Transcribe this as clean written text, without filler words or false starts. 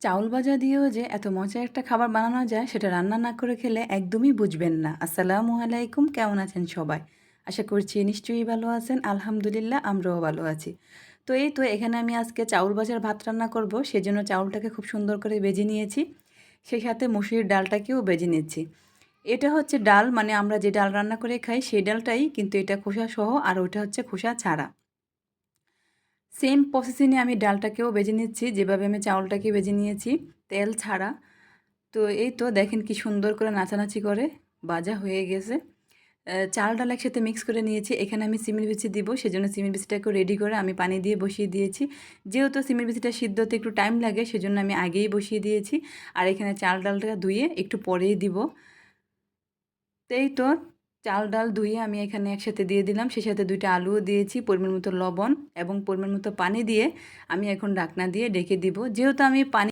চাউল ভাজা দিয়েও যে এত মজার একটা খাবার বানানো যায় সেটা রান্না না করে খেলে একদমই বুঝবেন না। আসসালামু আলাইকুম, কেমন আছেন সবাই? আশা করছি নিশ্চয়ই ভালো আছেন। আলহামদুলিল্লাহ আমরাও ভালো আছি। তো এই তো এখানে আমি আজকে চাউল ভাজার ভাত রান্না করব, সেজন্য চাউলটাকে খুব সুন্দর করে ভেজে নিয়েছি। সেই সাথে মসুরির ডালটাকেও ভেজে নিচ্ছি। এটা হচ্ছে ডাল, মানে আমরা যে ডাল রান্না করে খাই সেই ডালটাই, কিন্তু এটা খোসা সহ আর ওইটা হচ্ছে খোসা ছাড়া। সেম প্রসেসিংয়ে আমি ডালটাকেও ভেজে নিচ্ছি, যেভাবে আমি চাউলটাকে ভেজে নিয়েছি তেল ছাড়া। তো এই তো দেখেন কি সুন্দর করে নাচানাচি করে ভাজা হয়ে গেছে। চাল ডাল একসাথে মিক্স করে নিয়েছি। এখানে আমি সিমের বিচি দিব, সেজন্য সিমের বিচিটাকে রেডি করে আমি পানি দিয়ে বসিয়ে দিয়েছি। যেহেতু সিমের বিচিটা সিদ্ধ হতে একটু টাইম লাগে, সেজন্য আমি আগেই বসিয়ে দিয়েছি। আর এখানে চাল ডালটা ধুয়ে একটু পরেই দিব। তো এই তো চাল ডাল ধুয়ে আমি এখানে একসাথে দিয়ে দিলাম। সেই সাথে 2টা আলুও দিয়েছি, পরিমাণ মতো লবণ এবং পরিমাণ মতো পানি দিয়ে আমি এখন ঢাকনা দিয়ে ঢেকে দিব। যেহেতু আমি পানি